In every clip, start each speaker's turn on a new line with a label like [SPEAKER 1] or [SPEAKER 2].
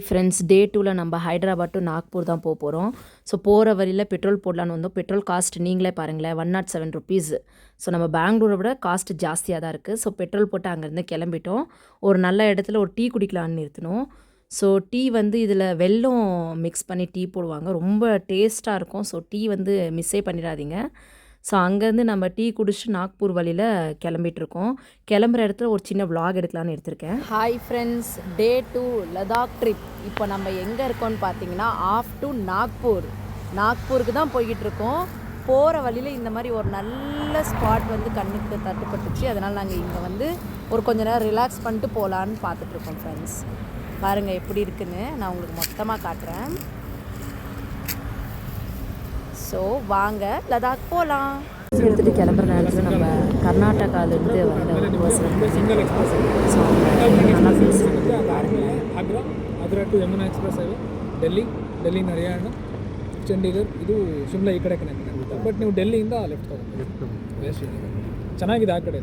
[SPEAKER 1] Friends, டே 2ல நம்ம Hyderabad to Nagpur தான் போகிறோம். ஸோ போகிற வழியில் பெட்ரோல் போடலான்னு வந்தோம். பெட்ரோல் காஸ்ட் நீங்களே பாருங்களேன், 107 ருபீஸ். ஸோ நம்ம பெங்களூரை விட காஸ்ட் ஜாஸ்தியாக தான் இருக்குது. ஸோ பெட்ரோல் போட்டு அங்கேருந்து கிளம்பிட்டோம். ஒரு நல்ல இடத்துல ஒரு டீ குடிக்கலான்னு நிறுத்தினோம். ஸோ டீ வந்து இதில் வெல்லம் மிக்ஸ் பண்ணி டீ போடுவாங்க, ரொம்ப டேஸ்ட்டாக இருக்கும். ஸோ டீ வந்து மிஸ்ஸே பண்ணிடாதீங்க. ஸோ அங்கேருந்து நம்ம டீ குடிச்சிட்டு நாக்பூர் வழியில் கிளம்பிட்டுருக்கோம். கிளம்புற இடத்துல ஒரு சின்ன vlog எடுக்கலான்னு எடுத்திருக்கேன். ஹாய் ஃப்ரெண்ட்ஸ், டே 2 லடாக் ட்ரிப். இப்போ நம்ம எங்கே இருக்கோம்னு பார்த்தீங்கன்னா ஆஃப் டு நாக்பூருக்கு தான் போய்கிட்டு இருக்கோம். போகிற வழியில் இந்த மாதிரி ஒரு நல்ல ஸ்பாட் வந்து கண்ணுக்கு தட்டுப்பட்டுச்சு. அதனால் நாங்கள் இங்கே வந்து ஒரு கொஞ்ச நேரம் ரிலாக்ஸ் பண்ணிட்டு போகலான்னு பார்த்துட்ருக்கோம். ஃப்ரெண்ட்ஸ் பாருங்கள் எப்படி இருக்குன்னு நான் உங்களுக்கு மொத்தமாக காட்டுறேன். ஸோ வாங்க லடாக் போகலாம். எடுத்துகிட்டு கிளம்புற நேரத்தில் நம்ம கர்நாடகாவிலேருந்து வந்த bus
[SPEAKER 2] Agra to Yamuna express highway ಡೆಲ್ಲಿಯಿಂದ ಹರಿಯಾಣ ಚಂಡೀಗಢ ಇದು ಶಿಮ್ಲಾ ಈ ಕಡೆ ಕನೆಕ್ಟ್ ಆಗುತ್ತೆ. ಬಟ್ ನೀವು ಡೆಲ್ಲಿಯಿಂದ ಲೆಫ್ಟ್ ತಗೊಂಡು ವೇಸ್ಟ್ ಚೆನ್ನಾಗಿದೆ ಆ ಕಡೆ,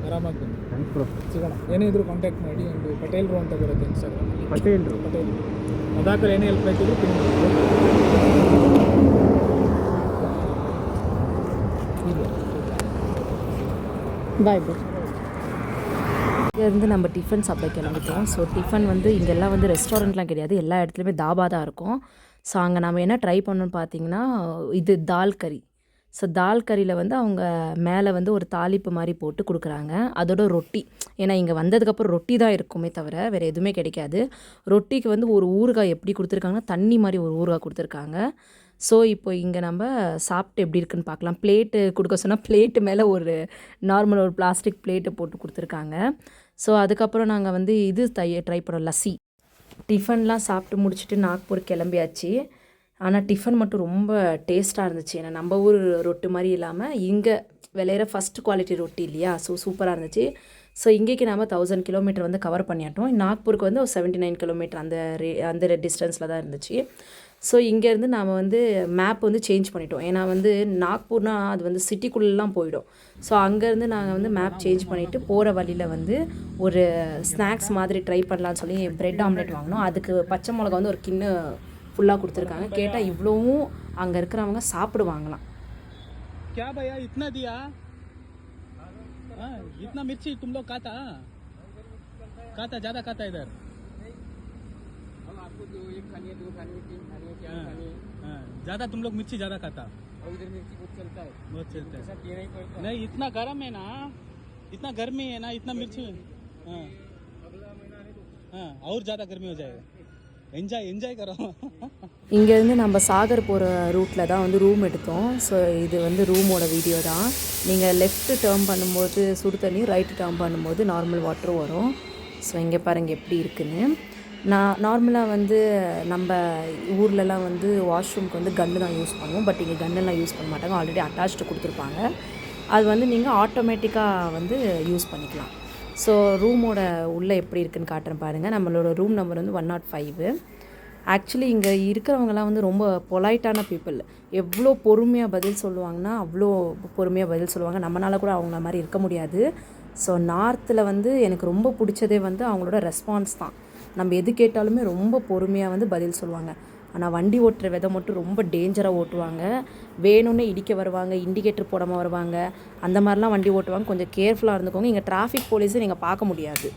[SPEAKER 2] ಆರಾಮಾಗಿ ಬಂದು ಸಿಗೋಣ. ಏನೇ ಇದ್ರೂ ಕಾಂಟ್ಯಾಕ್ಟ್ ಮಾಡಿ. ಒಂದು ಪಟೇಲ್ರು ಅಂತ ಬರುತ್ತೆ ಇನ್ಸ್ಟಾಗ್ರಾಮಲ್ಲಿ, ಪಟೇಲ್ ಅದಾಕಡೆ ಏನೇ ಹೆಲ್ಪ್ ಬೇಕಿದ್ರು
[SPEAKER 1] பாய் பாய். இங்கேருந்து நம்ம டிஃபன் சாப்பிட கிளம்பிட்டோம். ஸோ டிஃபன் வந்து இங்கெல்லாம் வந்து ரெஸ்டாரண்ட்லாம் கிடையாது, எல்லா இடத்துலையுமே தாபா தான் இருக்கும். ஸோ அங்கே நம்ம என்ன ட்ரை பண்ணோன்னு பார்த்தீங்கன்னா இது தால் கறி. ஸோ தால் கறியில் வந்து அவங்க மேலே வந்து ஒரு தாளிப்பு மாதிரி போட்டு கொடுக்குறாங்க, அதோட ரொட்டி. ஏன்னா இங்கே வந்ததுக்கப்புறம் ரொட்டி தான் இருக்குமே தவிர வேறு எதுவுமே கிடைக்காது. ரொட்டிக்கு வந்து ஒரு ஊறுகாய் எப்படி கொடுத்துருக்காங்கன்னா தண்ணி மாதிரி ஒரு ஊறுகாய் கொடுத்துருக்காங்க. ஸோ இப்போ இங்கே நம்ம சாப்பிட்டு எப்படி இருக்குன்னு பார்க்கலாம். பிளேட்டு கொடுக்க சொன்னால் பிளேட்டு மேலே ஒரு நார்மல் ஒரு பிளாஸ்டிக் பிளேட்டை போட்டு கொடுத்துருக்காங்க. ஸோ அதுக்கப்புறம் நாங்கள் வந்து இது ட்ரை பண்ணோம், லஸ்ஸி. டிஃபன்லாம் சாப்பிட்டு முடிச்சுட்டு நாக்பூர் கிளம்பியாச்சு. ஆனால் டிஃபன் மட்டும் ரொம்ப டேஸ்ட்டாக இருந்துச்சு. ஏன்னா நம்ம ஊர் ரொட்டி மாதிரி இல்லாமல் இங்கே விளையிற ஃபஸ்ட் குவாலிட்டி ரொட்டி இல்லையா, ஸோ சூப்பராக இருந்துச்சு. ஸோ இங்கேக்கு நாம் 1000 கிலோமீட்டர் வந்து கவர் பண்ணியாட்டோம். நாக்பூருக்கு வந்து ஒரு 79 கிலோமீட்டர் அந்த டிஸ்டன்ஸில் தான் இருந்துச்சு. ஸோ இங்கேருந்து நாம் வந்து மேப் வந்து சேஞ்ச் பண்ணிட்டோம். ஏன்னா வந்து நாக்பூர்னால் அது வந்து சிட்டிக்குள்ளெலாம் போயிடும். ஸோ அங்கேருந்து நாங்கள் வந்து மேப் சேஞ்ச் பண்ணிவிட்டு போகிற வழியில் வந்து ஒரு ஸ்நாக்ஸ் மாதிரி ட்ரை பண்ணலான்னு சொல்லி ப்ரெட் ஆம்லெட் வாங்கினோம். அதுக்கு பச்சை மிளகா வந்து ஒரு கிண்ணு ஃபுல்லாக கொடுத்துருக்காங்க. கேட்டால் இவ்வளோவும் அங்கே இருக்கிறவங்க சாப்பிடுவாங்களாம்.
[SPEAKER 2] क्या भैया इतना दिया? इतना मिर्ची तुम लोग खाता ज्यादा खाता इधर? हम आपको जो एक खानी है, दो खानी है, तीन खानी है, चार खानी है, ज्यादा तुम लोग मिर्ची ज्यादा खाता? और इधर मिर्ची बहुत चलता है। नहीं इतना गर्म है ना, इतना गर्मी है ना, इतना मिर्ची अगला महीना है तो और ज्यादा गर्मी हो जाएगा. என்ஜாய் கரோம்.
[SPEAKER 1] இங்கேருந்து நம்ம சாகர் போகிற ரூட்டில் தான் வந்து ரூம் எடுத்தோம். ஸோ இது வந்து ரூமோட வீடியோ தான். நீங்கள் லெஃப்ட் டேர்ன் பண்ணும்போது சுடு தண்ணி, ரைட்டு டேர்ன் பண்ணும்போது நார்மல் வாட்டரும் வரும். ஸோ இங்கே பாருங்கள் எப்படி இருக்குன்னு. நார்மலாக வந்து நம்ம ஊர்லலாம் வந்து வாஷ்ரூம்க்கு வந்து கன்று தான் யூஸ் பண்ணுவோம். பட் இங்கே கன்னெல்லாம் யூஸ் பண்ண மாட்டாங்க, ஆல்ரெடி அட்டாச்டு கொடுத்துருப்பாங்க. அது வந்து நீங்கள் ஆட்டோமேட்டிக்காக வந்து யூஸ் பண்ணிக்கலாம். ஸோ ரூமோட உள்ளே எப்படி இருக்குதுன்னு காட்டுறேன் பாருங்கள். நம்மளோட ரூம் நம்பர் வந்து 105. ஆக்சுவலி இங்கே இருக்கிறவங்கலாம் வந்து ரொம்ப பொலைட்டான பீப்புள். எவ்வளோ பொறுமையாக பதில் சொல்லுவாங்கன்னா அவ்வளோ பொறுமையாக பதில் சொல்லுவாங்க. நம்மளால் கூட அவங்கள மாதிரி இருக்க முடியாது. ஸோ நார்த்தில் வந்து எனக்கு ரொம்ப பிடிச்சதே வந்து அவங்களோட ரெஸ்பான்ஸ் தான். நம்ம எது கேட்டாலுமே ரொம்ப பொறுமையாக வந்து பதில் சொல்லுவாங்க. ஆனால் வண்டி ஓட்டுற விதம் மட்டும் ரொம்ப டேஞ்சராக ஓட்டுவாங்க. வேணும்னே இடிக்க வருவாங்க, இண்டிகேட்டர் போடாமல் வருவாங்க, அந்த மாதிரிலாம் வண்டி ஓட்டுவாங்க. கொஞ்சம் கேர்ஃபுல்லாக இருந்துக்கோங்க. இங்கே டிராஃபிக் போலீஸை நீங்கள் பார்க்க முடியாது.